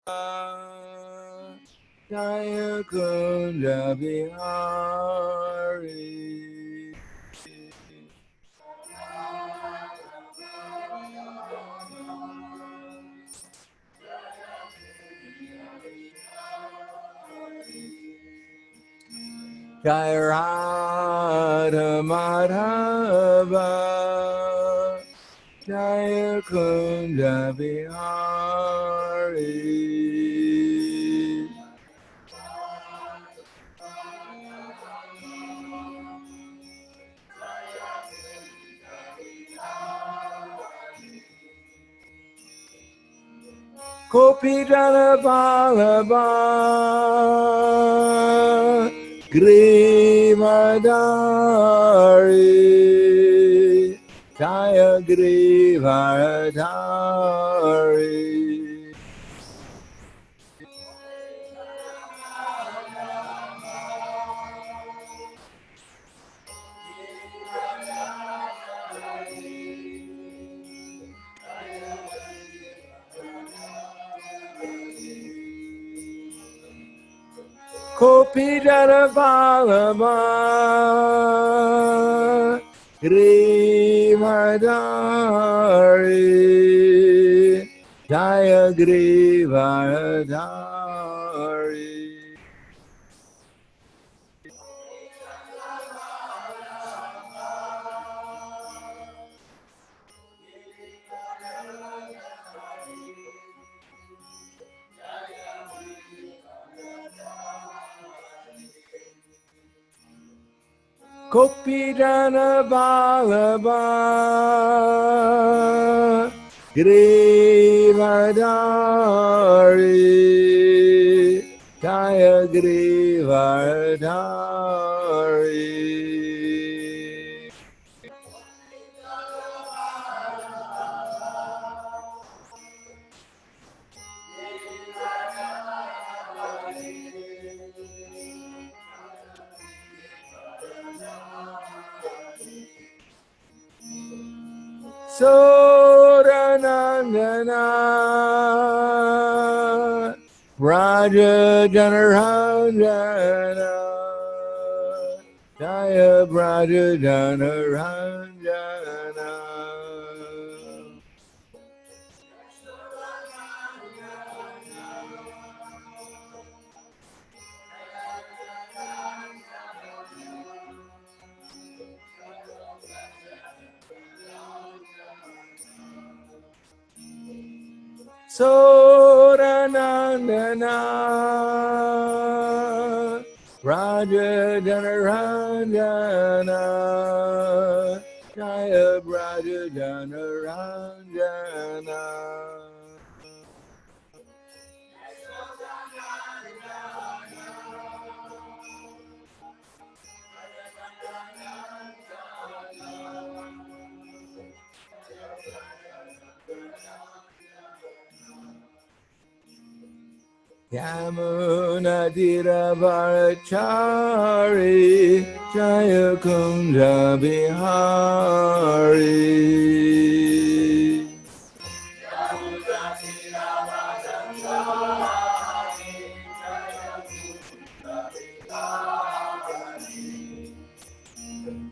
Jaya Kunda Bihari. Jai Radha Madhava Jaya Kunda Bihari. Kopijana Balaba Grimadari Jaya Grivadari. Kopijana Balaba Grimadari Jaya Grivadari. Kopijana Balaba Grivadari Jaya Grivadari. Soranandana Braja Janaranjana Jaya Braja Janaranjana. Soranandana Raja Janaranjana Jaya Braja Janaranjana. Yamuna Dhiravarachari Jaya Kunda Bihari.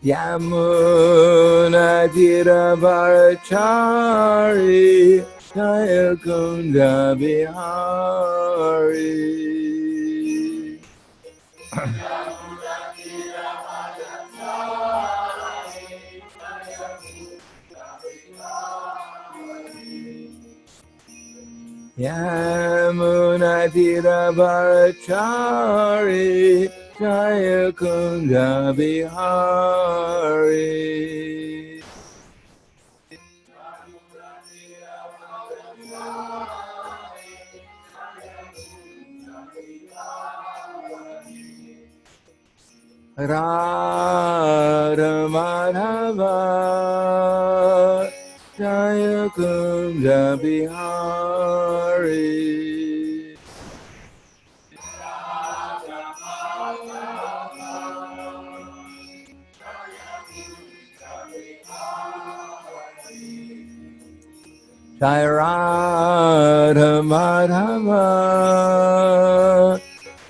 Yamuna Dhiravarachari Jaya Kunda Bihari. Yamuna Dhiravarachari Jaya Kunda Bihari. Radha Madhava Jaya Kunda Bihari. Jai Radha Madhava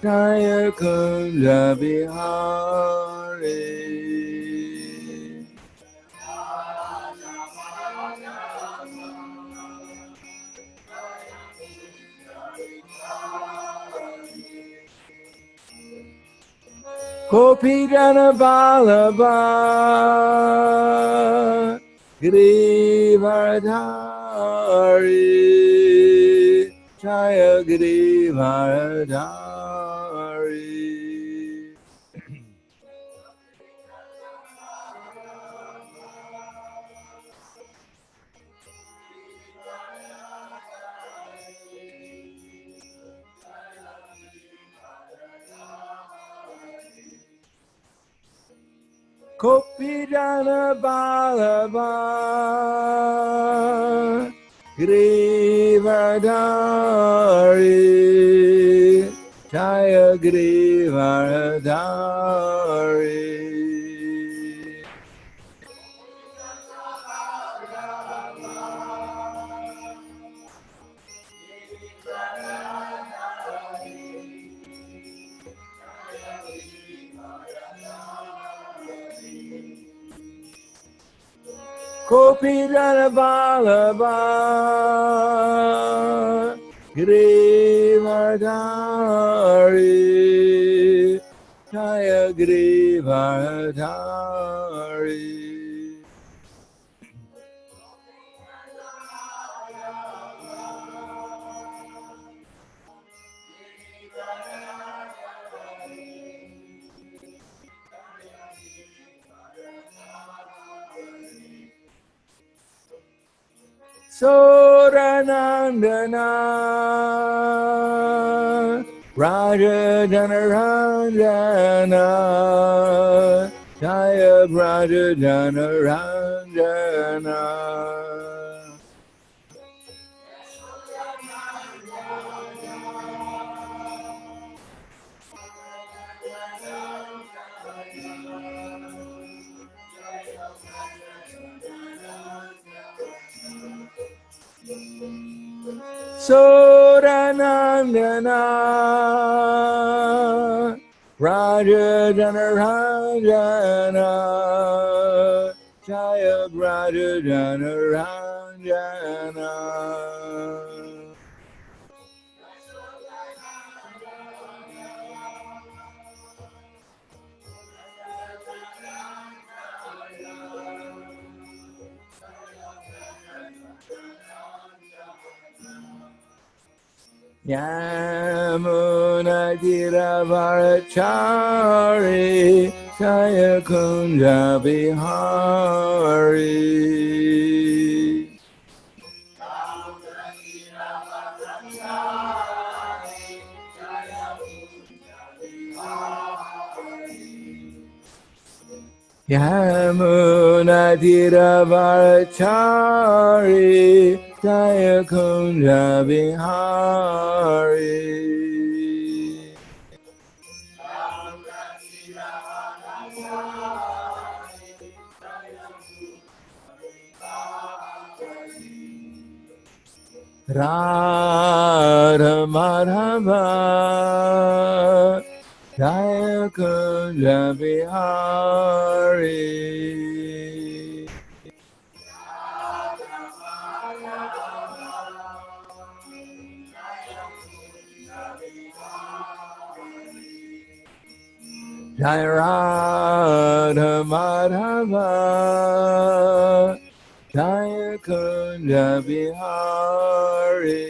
Jaya Kunja Bihari. Kopijana Balaba Girivardhari Jaya Girivardhari. Kopijana Balaba Girivardhari Jaya Girivardhari. Kopijana Balaba Girivardhari Jaya Girivardhari. Soranandana Raja Janaranjana Jaya Raja Janaranjana. Soranandana Raja Janaranjana Jaya Raja Janaranjana. Yamuna Giravarachari Jaya Kunja Bihari. Yamuna Giravarachari Jaya Kunja Bihari. Radha Madhava Jaya Kunja Bihari. Jaya Radha Madhava Jaya Kunja Bihari.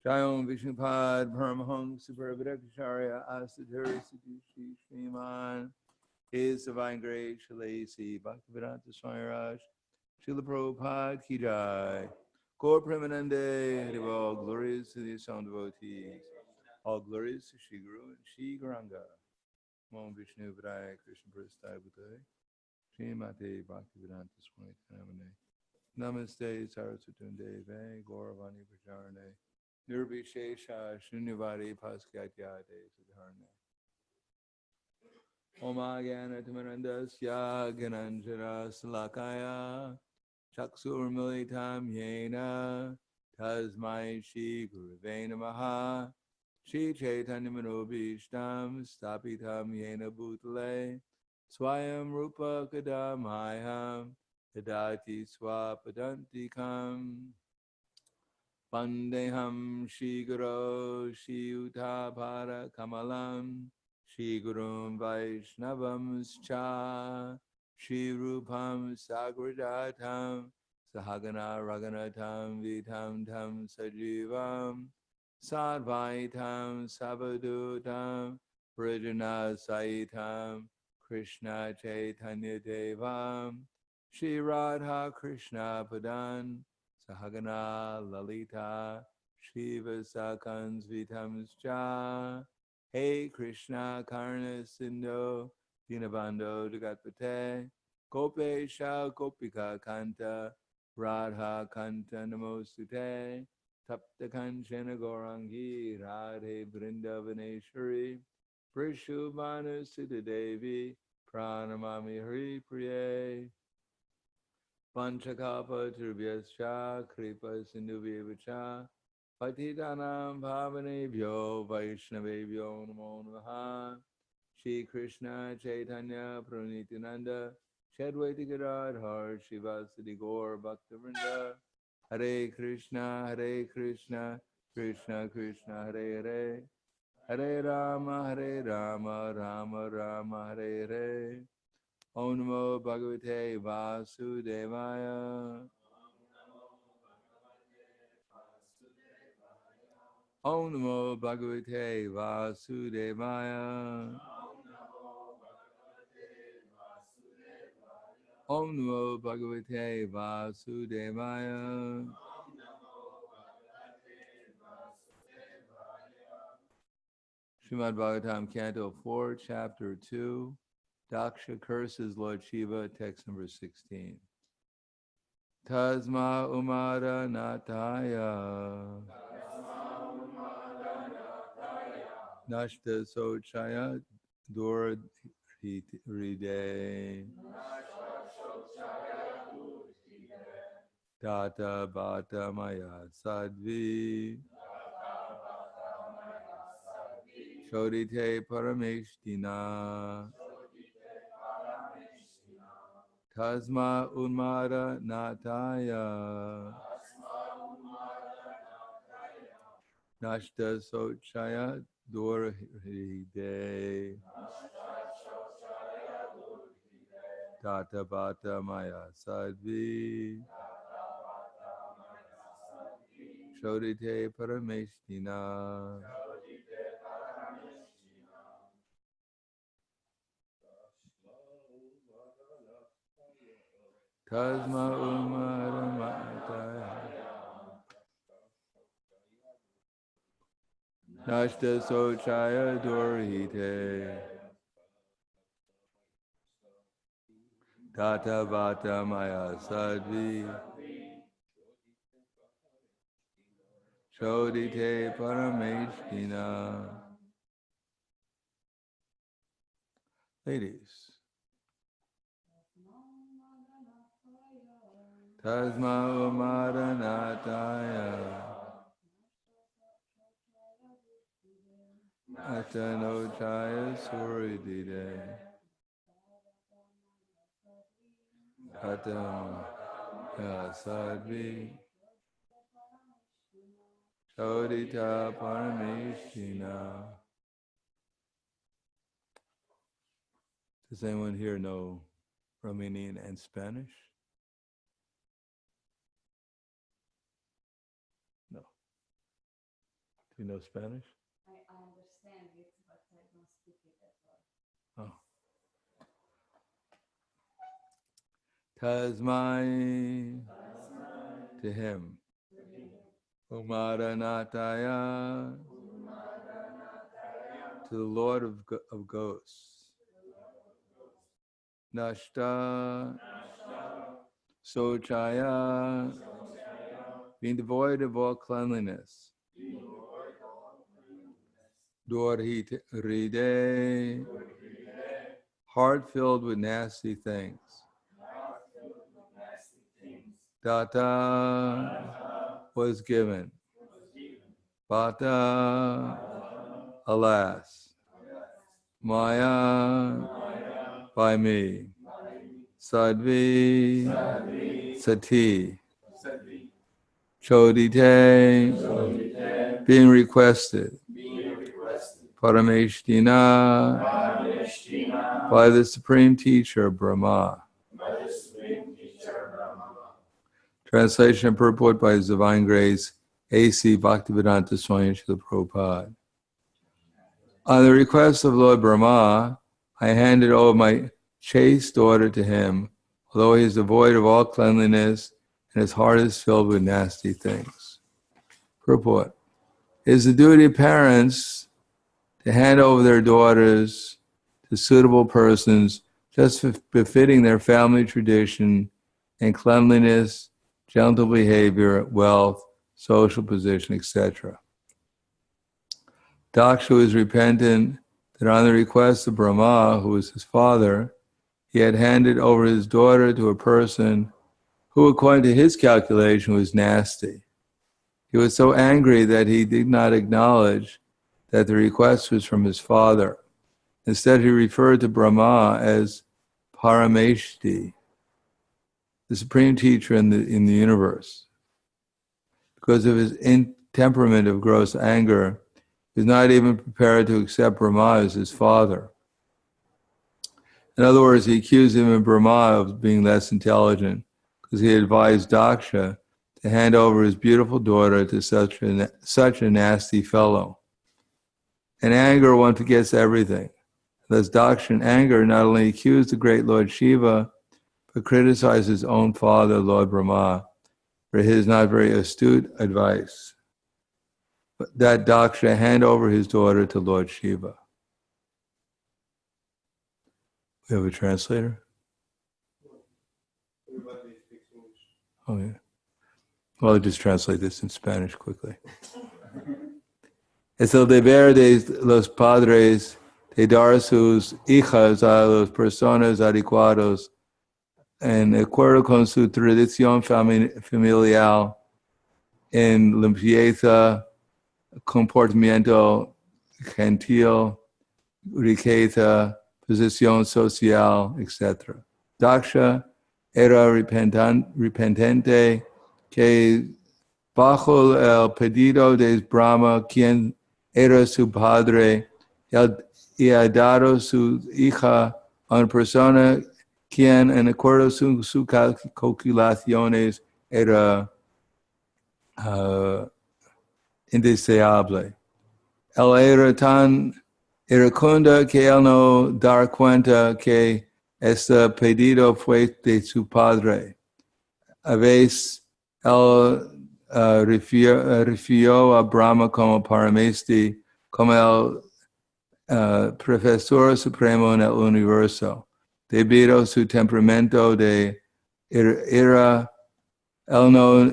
Jayom Vishnupad Paramaham Superabhidakacharya Asadhuri Siddhishi Sriman His Divine Grace Shalasi Bhaktivedanta Swami Raj Srila Prabhupada Ki Jai. Gaur Premanande Haribo. Glories to the Assam devotees. All glories to Shri Guru and Shri Gauranga. Om Vishnu Vidaya Krishna Prasthaya Bhutale Srimate Bhaktivedanta Swami Namane Namaste Saraswati Deve Gauravani Prajarane Nirvishesha Shunyavadi Paskatyate Siddharne. Oma Gyana Timarandasya Gyananjara Salakaya Chaksur Militam Yena Tasmai Shri Gurave Namaha Shri Chaitanya Manobhishtam Stapitam Yena Bhutale Swayam Rupa Kadamaham Tadati Swapadantikam Vandeham Shri Guru Shri Uttabhara Kamalam Shri Gurum Vaishnavam Cha Shri Rupam Sagrajatam Sahagana Raganatam Vitam Tam Sajivam Sadvaitam Savadutam Prijana Saitam Krishna Chaitanya Devam Shri Radha Krishna Padan Sahagana Lalita Shiva Sakans Vitamscha Hey Krishna Karna Sindhu Dinabando Jagatpate Gopesha Gopika Kanta Radha Kanta Namostute Tapta Kanchana Gorangi Radhe Vrindavaneshwari Prishubhana Siddha Devi Pranamami Hari Priye Panchakapa Turbhyascha Kripa Sindhuvyevacha Patitanam Bhavanebhyo Vaishnavebhyo Namo Namaha Shri Krishna Chaitanya Pranityananda Shadvaita Gadadhar Shivasadi Gaur Bhaktivinoda Hare Krishna Krishna Krishna Hare Hare Hare Rama Rama Rama Hare Hare Om Namo Bhagavate Vasudevaya Om Namo Bhagavate Vasudevaya Om Namo Bhagavate Vasudevaya Srimad Bhagavatam, Canto 4, Chapter 2, Daksha curses Lord Shiva, text number 16. Tasma Umara Nataya Nashta Sochaya Durride Tata Bata Maya Sadvi Shodite Parameshtina Tasma Unmara Nataya Nashta Sochaya Durride Tata Bata Maya Sadvi Shodite Parameshtina Tasma Umara Mataya Nashta Sochaya Durhite Tata Vata Maya Sadvi Shodite Parameshtina. Ladies. Tasma Umara Nataya Atano Chaya Suridide Katam Sadvi Shodita Parameshtina. Does anyone here know Romanian and Spanish? No. Do you know Spanish? I understand it, but I don't speak it at all. Oh. Tasmai to him. Umaranataya to the Lord of Ghosts. Nashta Sochaya being devoid of all cleanliness. Dorhiride, heart filled with nasty things. Data was given. Bata, alas. Maya, by me. Sadvi, sati. Chodite, being requested. Parameshtina, by the Supreme Teacher, Brahma. Translation and purport by His Divine Grace, A.C. Bhaktivedanta Swami Srila Prabhupada. On the request of Lord Brahma, I handed over my chaste daughter to him, although he is devoid of all cleanliness and his heart is filled with nasty things. Purport. It is the duty of parents to hand over their daughters to suitable persons just befitting their family tradition and cleanliness, gentle behavior, wealth, social position, etc. Daksha was repentant that on the request of Brahma, who was his father, he had handed over his daughter to a person who, according to his calculation, was nasty. He was so angry that he did not acknowledge that the request was from his father. Instead, he referred to Brahma as Parameshti, the supreme teacher in the universe. Because of his temperament of gross anger, he was not even prepared to accept Brahma as his father. In other words, he accused him of Brahma of being less intelligent because he advised Daksha to hand over his beautiful daughter to such a nasty fellow. In anger, one forgets everything. Thus, Daksha in anger not only accused the great Lord Shiva, but criticized his own father, Lord Brahma, for his not very astute advice that Daksha hand over his daughter to Lord Shiva. We have a translator? Oh, yeah. Well, I'll just translate this in Spanish quickly. Es el deber de los padres de dar sus hijas a las personas adecuadas en acuerdo con su tradición familiar en limpieza, comportamiento gentil, riqueza, posición social, etc. Daksha era repentante que bajo el pedido de Brahma, quien era su padre, y ha dado su hija a una persona quien en acuerdo con sus calculaciones era indeseable. Él era tan iracunda que él no dar cuenta que este pedido fue de su padre. A veces él refirió a Brahma como Parameshti, como el profesor supremo en el universo. Debido a su temperamento de ira, él no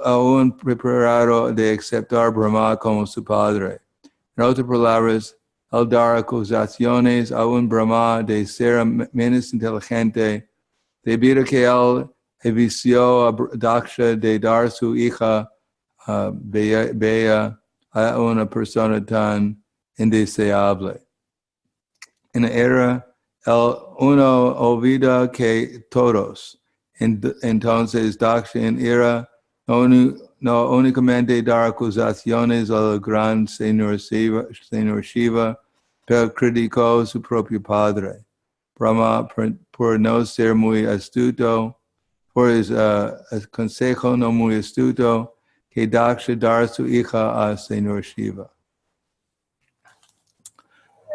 aún preparado de aceptar Brahma como su padre. En otras palabras, él dar acusaciones a un Brahma de ser menos inteligente, debido a que él evició a Daksha de dar su hija bella a una persona tan indeseable. En la era, el uno olvida que todos. Entonces, Daksha en ira no únicamente dar acusaciones al gran Señor Shiva, pero criticó a su propio padre. Brahma, por no ser muy astuto, por his consejo no muy astuto, que Daksha dar su hija a Señor Shiva.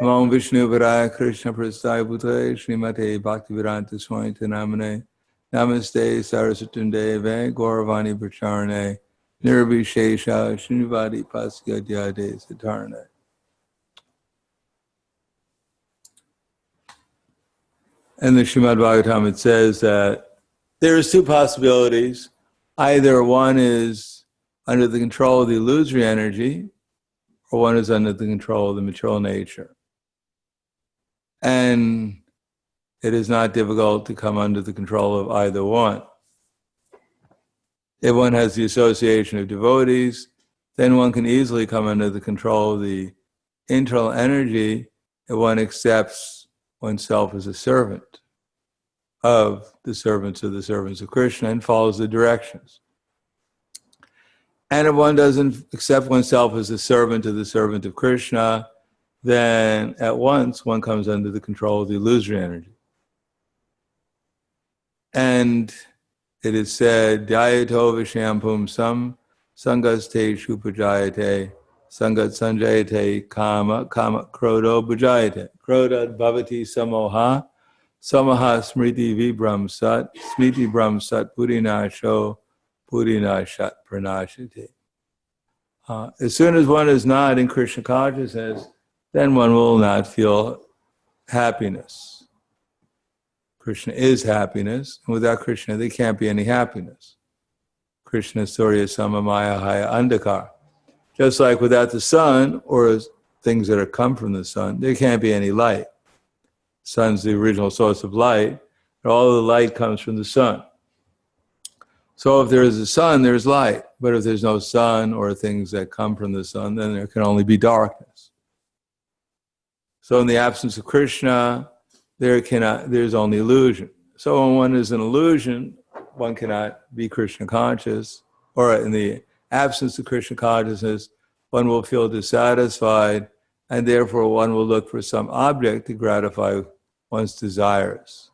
Namo Vishnu Varaya Krishna Prasthaya Bhutale Srimate Bhaktivedanta Swami Namane Namaste Saraswati Deve Gauravani Pracharane Nirvishesha Srinivadi Pasya Dhyade Satarane. In the Srimad Bhagavatam it says that there is two possibilities. Either one is under the control of the illusory energy, or one is under the control of the material nature. And it is not difficult to come under the control of either one. If one has the association of devotees, then one can easily come under the control of the internal energy if one accepts oneself as a servant of the servants of Krishna and follows the directions. And if one doesn't accept oneself as a servant of Krishna, then at once one comes under the control of the illusory energy. And it is said, Dhyato Vishampum Sam Sangaste Shupajayate Sangat Sanjayate Kama Krodo Bhujayate Kroda Bhavati Samoha Samaha Smriti Vibram Sat Smriti Bram Sat Purinasho Purinashat Pranashite. As soon as one is not in Krishna consciousness, then one will not feel happiness. Krishna is happiness, and without Krishna there can't be any happiness. Krishna Surya Samamaya Haya Andhakar. Just like without the sun, or things that are come from the sun, there can't be any light. Sun's the original source of light, and all of the light comes from the sun. So if there is a sun, there's light. But if there's no sun or things that come from the sun, then there can only be darkness. So in the absence of Krishna, there's only illusion. So when one is an illusion, one cannot be Krishna conscious, or in the absence of Krishna consciousness, one will feel dissatisfied, and therefore one will look for some object to gratify one's desires.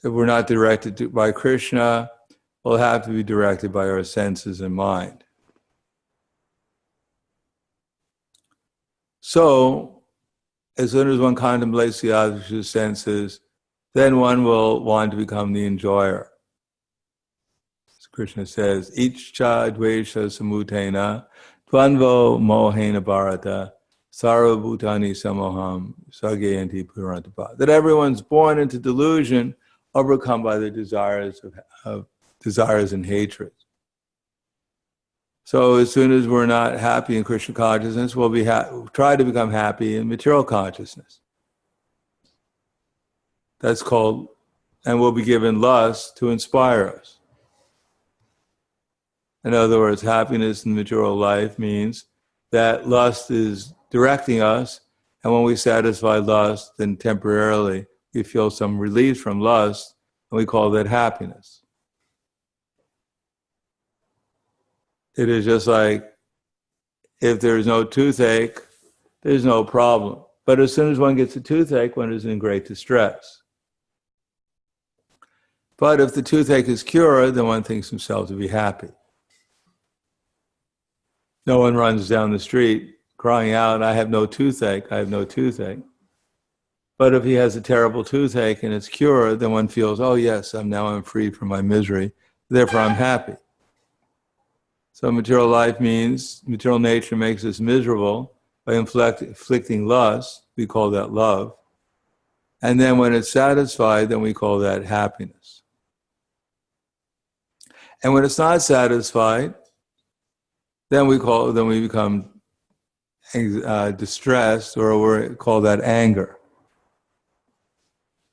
If we're not directed by Krishna, we'll have to be directed by our senses and mind. So, as soon as one contemplates the objects of senses, then one will want to become the enjoyer. As Krishna says, Ichcha dvesha samutena tvanvo mohena bharata sarva bhutani samoham sagayanti purantapa. That everyone's born into delusion, overcome by the desires of desires and hatred. So as soon as we're not happy in Krishna consciousness, we'll try to become happy in material consciousness. That's called, and we'll be given lust to inspire us. In other words, happiness in material life means that lust is directing us, and when we satisfy lust, then temporarily we feel some relief from lust, and we call that happiness. It is just like if there's no toothache, there's no problem. But as soon as one gets a toothache, one is in great distress. But if the toothache is cured, then one thinks himself to be happy. No one runs down the street crying out, I have no toothache, I have no toothache. But if he has a terrible toothache and it's cured, then one feels, oh yes, I'm free from my misery, therefore I'm happy. So material life means, material nature makes us miserable by inflicting lust, we call that love. And then when it's satisfied, then we call that happiness. And when it's not satisfied, then we become distressed, or we call that anger.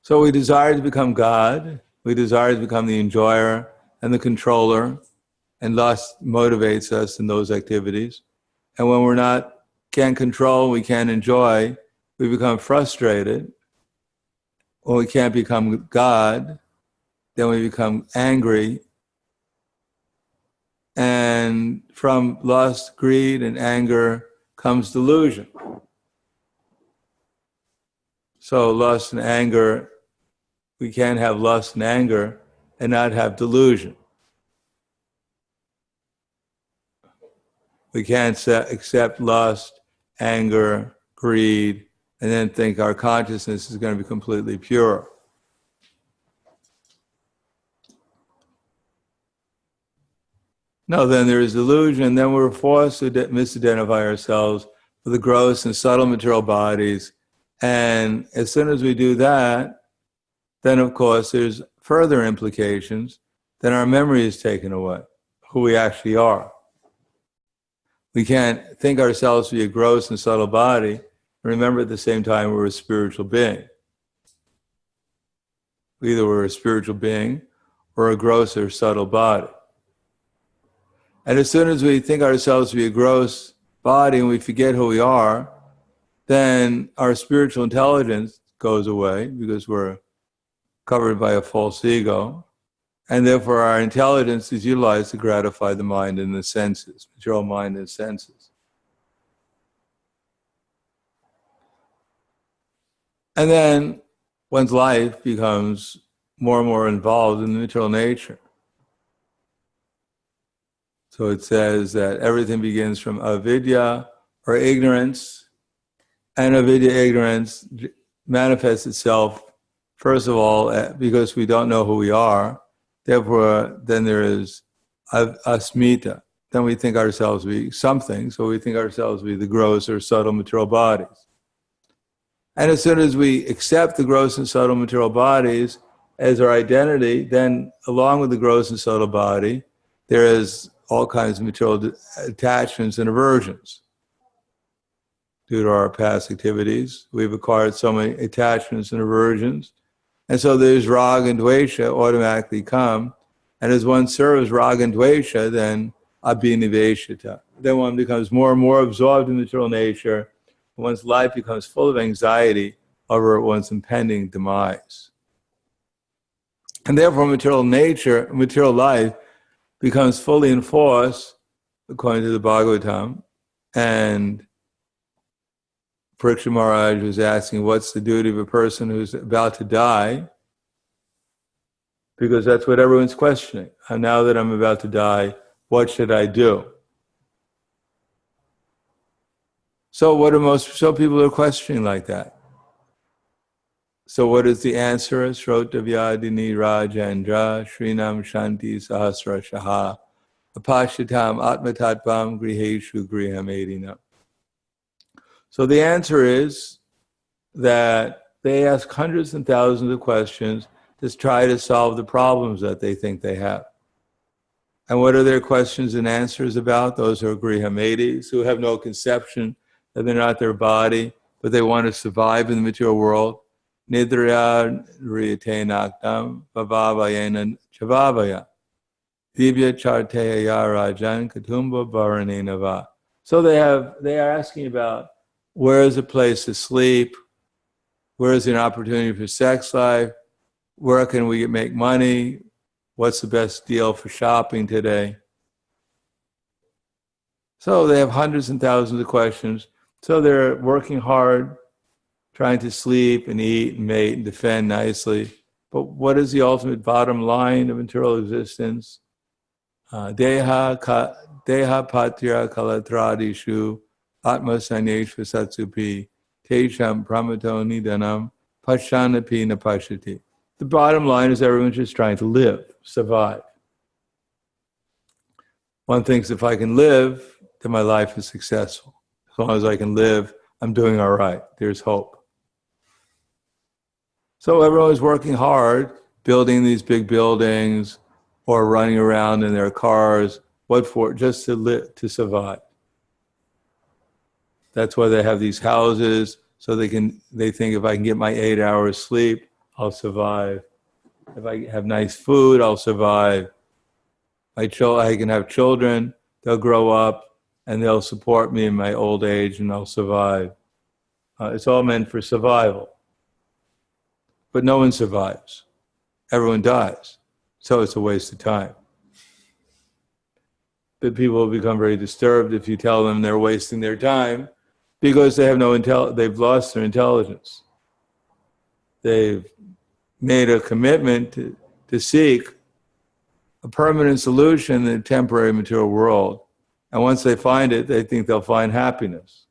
So we desire to become God, we desire to become the enjoyer and the controller, and lust motivates us in those activities. And when can't control, we can't enjoy, we become frustrated. When we can't become God, then we become angry. And from lust, greed, and anger comes delusion. So lust and anger, we can't have lust and anger and not have delusion. We can't accept lust, anger, greed, and then think our consciousness is going to be completely pure. No, then there is delusion, then we're forced to misidentify ourselves with the gross and subtle material bodies. And as soon as we do that, then of course there's further implications. Then our memory is taken away, who we actually are. We can't think ourselves to be a gross and subtle body and remember at the same time we're a spiritual being. Either we're a spiritual being or a gross or subtle body. And as soon as we think ourselves to be a gross body and we forget who we are, then our spiritual intelligence goes away because we're covered by a false ego. And therefore our intelligence is utilized to gratify the mind and the senses, material mind and senses. And then one's life becomes more and more involved in the material nature. So it says that everything begins from avidya, or ignorance, and avidya, ignorance, manifests itself, first of all, because we don't know who we are. Therefore, then there is asmita. Then we think ourselves to be something, so we think ourselves to be the gross or subtle material bodies. And as soon as we accept the gross and subtle material bodies as our identity, then along with the gross and subtle body, there is all kinds of material attachments and aversions. Due to our past activities, we've acquired so many attachments and aversions. And so there's raga and dvesha automatically come. And as one serves raga and dvesha, then abhiniveshita. Then one becomes more and more absorbed in material nature. One's life becomes full of anxiety over one's impending demise. And therefore material nature, material life becomes fully enforced, according to the Bhagavatam. And Parikshit Maharaj was asking, what's the duty of a person who's about to die? Because that's what everyone's questioning. And now that I'm about to die, what should I do? So people are questioning like that. So what is the answer? Srotavyadini Rajendra Srinam Shanti Sahasra Shaha Apashitam Atmatatvam Griheshu Grihamedina. So the answer is that they ask hundreds and thousands of questions to try to solve the problems that they think they have. And what are their questions and answers about? Those are Grihamedis, who have no conception that they're not their body, but they want to survive in the material world. Nidraya riyatenaktam bhavavayena chavavaya divya charteya rajan katumba varanenava. So they are asking about where is a place to sleep, where is an opportunity for sex life, where can we make money, what's the best deal for shopping today. So they have hundreds and thousands of questions. So they're working hard, trying to sleep and eat and mate and defend nicely. But what is the ultimate bottom line of material existence? Deha patya kalatradishu atma sanyeshva satsupi tesham pramato nidanam pashanapi napashati. The bottom line is everyone's just trying to live, survive. One thinks if I can live, then my life is successful. As long as I can live, I'm doing all right. There's hope. So everyone is working hard, building these big buildings or running around in their cars. What for? Just to live, to survive. That's why they have these houses, so they think if I can get my 8 hours sleep, I'll survive. If I have nice food, I'll survive. I can have children, they'll grow up, and they'll support me in my old age, and I'll survive. It's all meant for survival. But no one survives. Everyone dies. So it's a waste of time. But people will become very disturbed if you tell them they're wasting their time because they have they've lost their intelligence. They've made a commitment to seek a permanent solution in the temporary material world. And once they find it, they think they'll find happiness.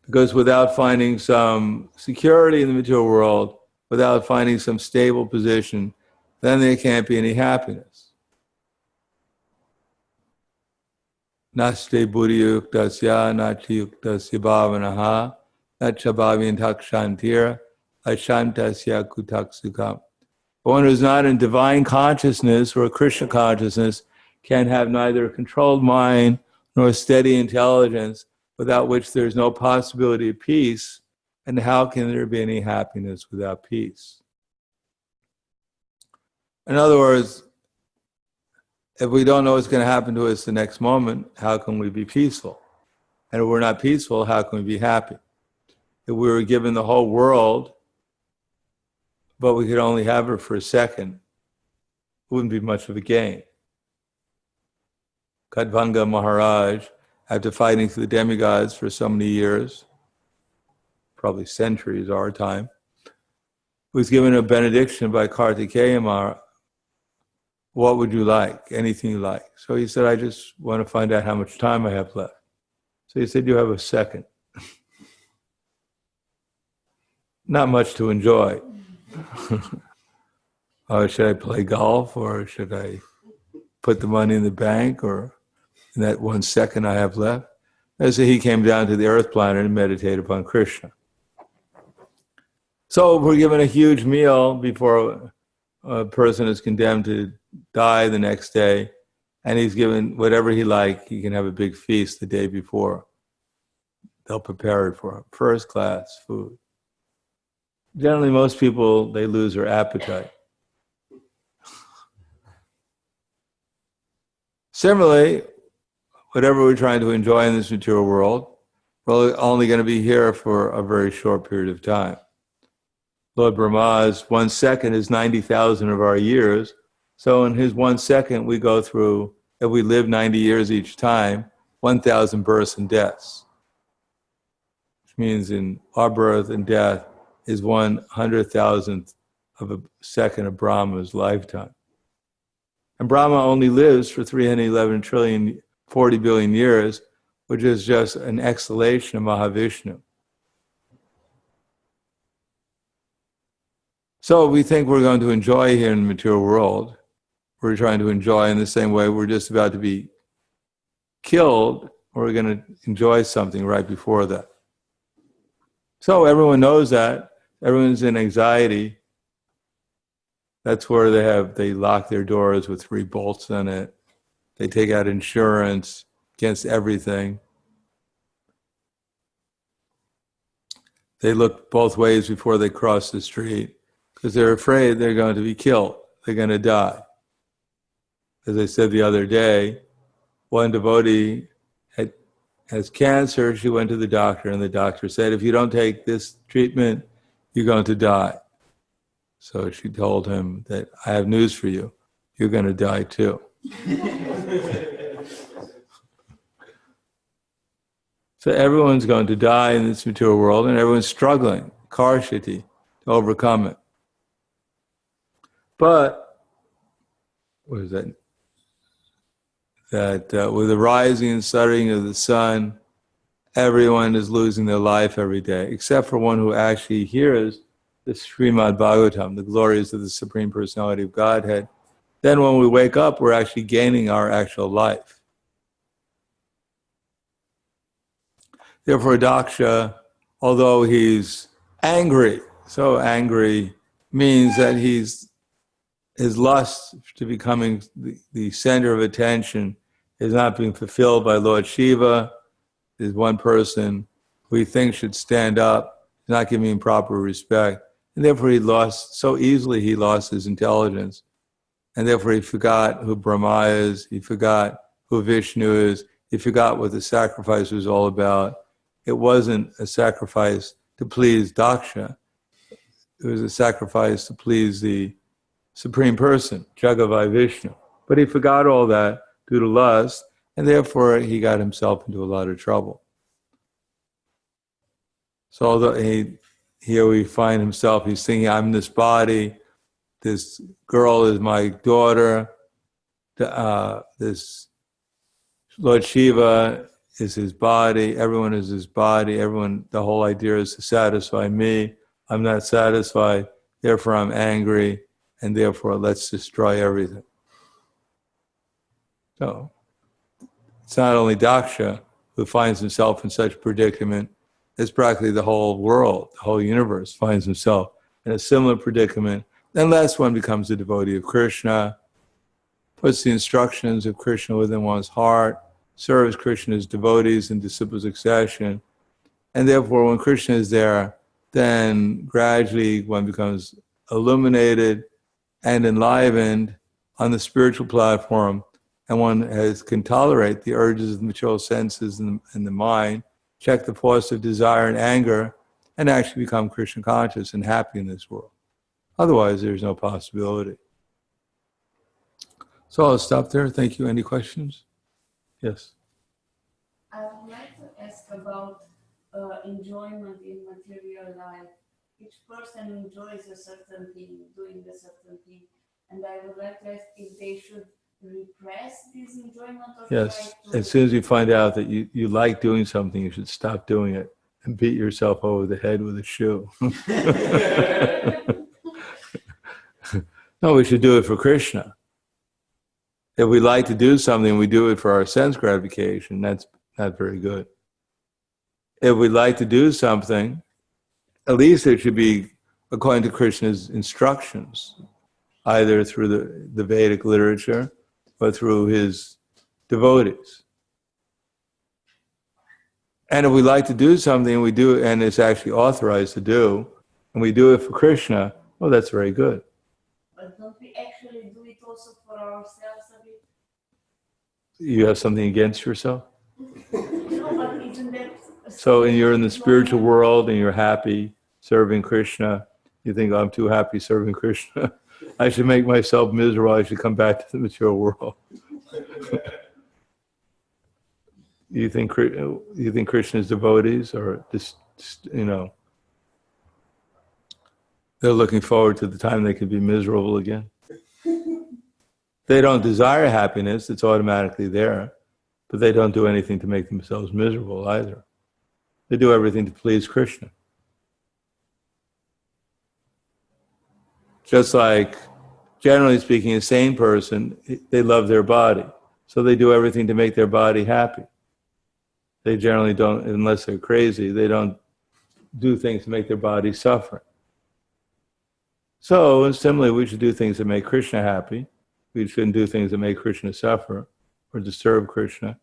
Because without finding some security in the material world, without finding some stable position, then there can't be any happiness. Naste buddhiyuktasya natiyuktasya bhavanaha nachabhavintak shantira ashantasya kutaksukam. One who's not in divine consciousness or Krishna consciousness can have neither a controlled mind nor steady intelligence, without which there is no possibility of peace. And how can there be any happiness without peace? In other words, if we don't know what's going to happen to us the next moment, how can we be peaceful? And if we're not peaceful, how can we be happy? If we were given the whole world, but we could only have it for a second, it wouldn't be much of a gain. Kadvanga Maharaj, after fighting for the demigods for so many years, probably centuries our time, was given a benediction by Kartikeya Maharaj. What would you like? Anything you like. So he said, I just want to find out how much time I have left. So he said, you have a second. Not much to enjoy. Should I play golf, or should I put the money in the bank, or in that 1 second I have left? And so he came down to the earth planet and meditated upon Krishna. So we're given a huge meal before a person is condemned to die the next day, and he's given whatever he likes. He can have a big feast the day before. They'll prepare it for him. First class food. Generally, most people, they lose their appetite. Similarly, whatever we're trying to enjoy in this material world, we're only going to be here for a very short period of time. Lord Brahma's 1 second is 90,000 of our years. So in his 1 second, we go through, if we live 90 years each time, 1,000 births and deaths. Which means in our birth and death is 100,000th of a second of Brahma's lifetime. And Brahma only lives for 311 trillion, 40 billion years, which is just an exhalation of Mahavishnu. So we think we're going to enjoy here in the material world. We're trying to enjoy in the same way we're just about to be killed, or we're going to enjoy something right before that. So everyone knows that. Everyone's in anxiety. That's where they lock their doors with 3 bolts on it. They take out insurance against everything. They look both ways before they cross the street, because they're afraid they're going to be killed. They're going to die. As I said the other day, one devotee has cancer. She went to the doctor, and the doctor said, if you don't take this treatment, you're going to die. So she told him that, I have news for you. You're going to die too. So everyone's going to die in this material world, and everyone's struggling, karshati, to overcome it. But, what is that? That with the rising and setting of the sun, everyone is losing their life every day, except for one who actually hears the Srimad Bhagavatam, the glories of the Supreme Personality of Godhead. Then when we wake up, we're actually gaining our actual life. Therefore, Daksha, although he's angry, so angry means that his lust to becoming the center of attention is not being fulfilled by Lord Shiva. There's one person who he thinks should stand up, not giving him proper respect. And therefore he lost his intelligence. And therefore he forgot who Brahma is, he forgot who Vishnu is, he forgot what the sacrifice was all about. It wasn't a sacrifice to please Daksha. It was a sacrifice to please the Supreme Person, Jagavai Vishnu. But he forgot all that due to lust, and therefore he got himself into a lot of trouble. So although here we find himself, he's thinking, I'm this body, this girl is my daughter, this Lord Shiva is his body, everyone is his body, the whole idea is to satisfy me. I'm not satisfied, therefore I'm angry, and therefore let's destroy everything. So, it's not only Daksha who finds himself in such predicament, it's practically the whole world, the whole universe finds himself in a similar predicament, unless one becomes a devotee of Krishna, puts the instructions of Krishna within one's heart, serves Krishna's devotees and disciple succession. And therefore, when Krishna is there, then gradually one becomes illuminated and enlivened on the spiritual platform, and one can tolerate the urges of the material senses and the mind, check the force of desire and anger, and actually become Krishna conscious and happy in this world. Otherwise, there's no possibility. So I'll stop there. Thank you. Any questions? Yes. I would like to ask about enjoyment in material life. Each person enjoys a certain thing, doing a certain thing. And I would like to ask if they should repress this enjoyment or Yes. try to... As soon as you find out that you like doing something, you should stop doing it and beat yourself over the head with a shoe. No, we should do it for Krishna. If we like to do something, we do it for our sense gratification. That's not very good. If we like to do something, at least it should be according to Krishna's instructions, either through the Vedic literature or through his devotees. And if we like to do something, we do it, and it's actually authorized to do, and we do it for Krishna, well, that's very good. But don't we actually do it also for ourselves a bit? You have something against yourself? No, but isn't that... So you're in the spiritual world and you're happy serving Krishna. You think, oh, I'm too happy serving Krishna. I should make myself miserable. I should come back to the material world. You think Krishna's devotees are just, they're looking forward to the time they can be miserable again? They don't desire happiness, it's automatically there, but they don't do anything to make themselves miserable either. They do everything to please Krishna. Just like, generally speaking, a sane person, they love their body, so they do everything to make their body happy. They generally don't, unless they're crazy, they don't do things to make their body suffer. So, similarly, we should do things that make Krishna happy. We shouldn't do things that make Krishna suffer or disturb Krishna.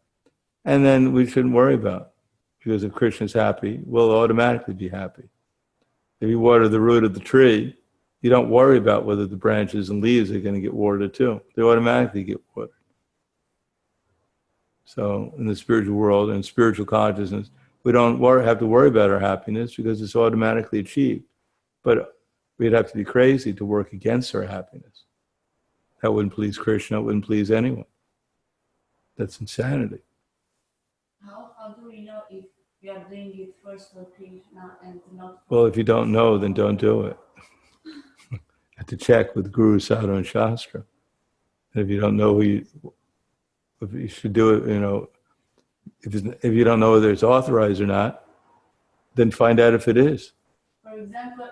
And then we shouldn't worry about it, because if Krishna's happy, we'll automatically be happy. If you water the root of the tree, you don't worry about whether the branches and leaves are going to get watered too. They automatically get watered. So in the spiritual world and spiritual consciousness, we don't have to worry about our happiness because it's automatically achieved. But we'd have to be crazy to work against our happiness. That wouldn't please Krishna, it wouldn't please anyone. That's insanity. How do we know if we are doing it first for Krishna and not for... Well, if you don't know, then don't do it. You have to check with Guru, Sadhu, and Shastra. And if you don't know if you should do it, if you don't know whether it's authorized or not, then find out if it is. For example,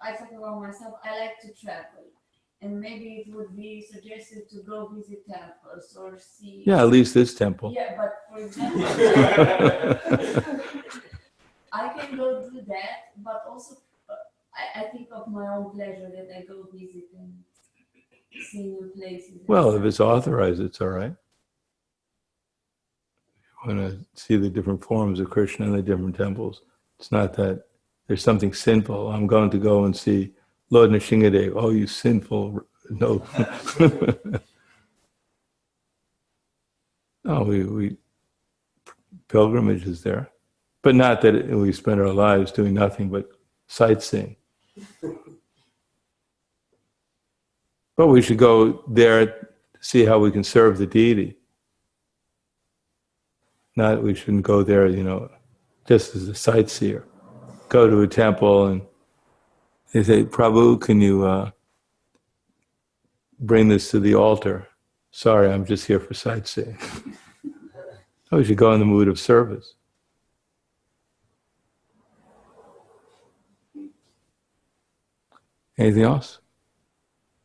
I talk about myself, I like to travel. And maybe it would be suggested to go visit temples or see... Yeah, at least this temple. Yeah, but for example, I can go do that, but also I think of my own pleasure that I go visit and see new places. Well, if it's authorized, it's all right. You want to see the different forms of Krishna in the different temples. It's not that there's something sinful. I'm going to go and see Lord Nrsingadev. Oh, you sinful. No. No, we pilgrimages there. But not that we spend our lives doing nothing but sightseeing. But we should go there to see how we can serve the deity. We shouldn't go there, just as a sightseer. Go to a temple and they say, Prabhu, can you bring this to the altar? Sorry, I'm just here for sightseeing. We should go in the mood of service. Anything else?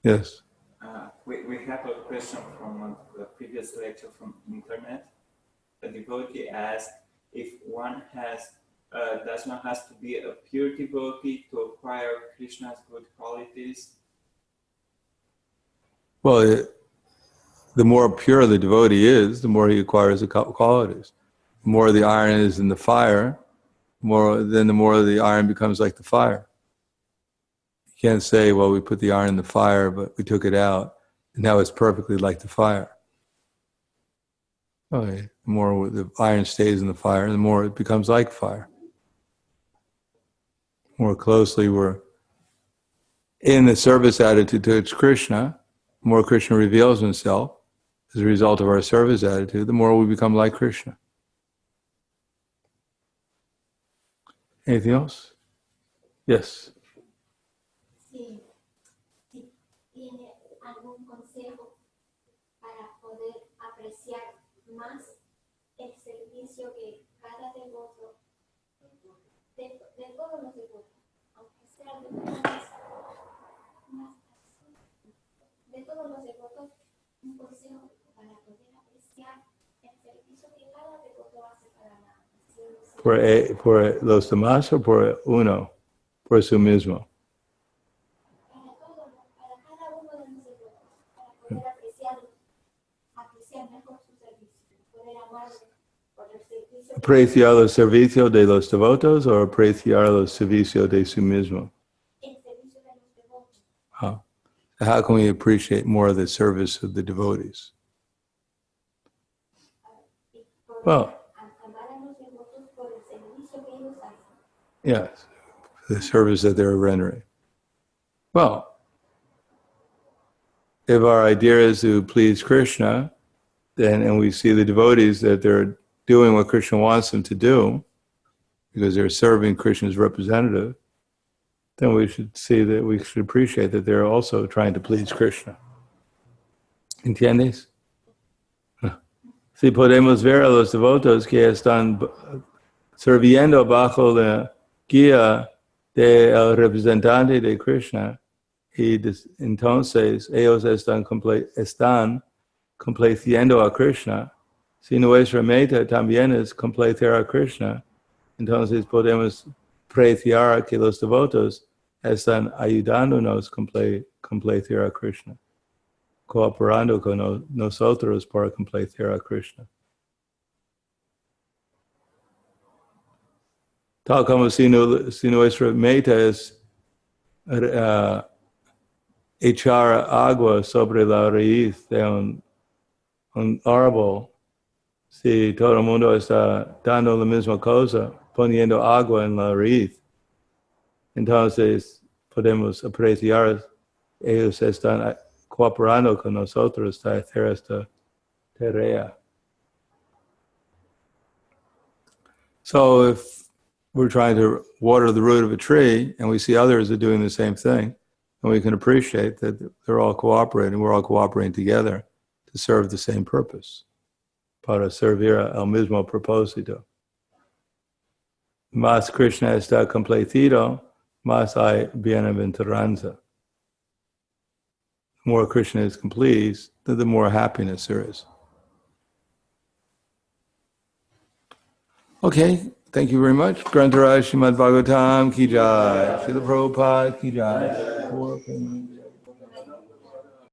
Yes. We have a question from the previous lecture from internet. The devotee asked if one does not have to be a pure devotee to acquire Krishna's good qualities. Well, the more pure the devotee is, the more he acquires the qualities. The more the iron is in the fire, the more the iron becomes like the fire. You can't say, well, we put the iron in the fire, but we took it out, and now it's perfectly like the fire. Okay. The more the iron stays in the fire, the more it becomes like fire. More closely we're in the service attitude towards Krishna, the more Krishna reveals himself as a result of our service attitude, the more we become like Krishna. Anything else? Yes. Sí, si tiene algún consejo para poder apreciar más el servicio que cada devoto, de todos los devotos, aunque sea de de todos los devotos, un consejo para poder apreciar el servicio que cada devoto hace para la nación. Por los demás o por uno, por sí mismo. Para cada uno de los devotos, para poder apreciar mejor su servicio, poder amarle por el servicio. Apreciar los servicios de los devotos o apreciar los servicios de sí mismo. El servicio de los devotos. Oh. How can we appreciate more of the service of the devotees? Well, yes, the service that they're rendering. Well, if our idea is to please Krishna, then, and we see the devotees that they're doing what Krishna wants them to do, because they're serving Krishna's representative, then we should see that we should appreciate that they're also trying to please Krishna. ¿Entiendes? Si podemos ver a los devotos que están sirviendo bajo la guía del representante de Krishna, y entonces ellos están complaciendo a Krishna. Si nuestra meta también es complacer a Krishna, entonces podemos apreciar que los devotos están ayudándonos a complacer a Krishna, cooperando con nosotros para complacer a Krishna. Tal como si nuestra meta es echar agua sobre la raíz de un árbol, si todo el mundo está dando la misma cosa, poniendo agua en la raíz, entonces podemos apreciar, ellos están cooperando con nosotros para hacer esta tarea. So if we're trying to water the root of a tree and we see others are doing the same thing, and we can appreciate that they're all cooperating, we're all cooperating together to serve the same purpose, para servir al mismo propósito. Más Krishna está complacido, más hay bienaventuranza. The more Krishna is pleased, the more happiness there is. Okay, thank you very much. Grantaraj Srimad Bhagavatam ki jai. Srila Prabhupada ki jai.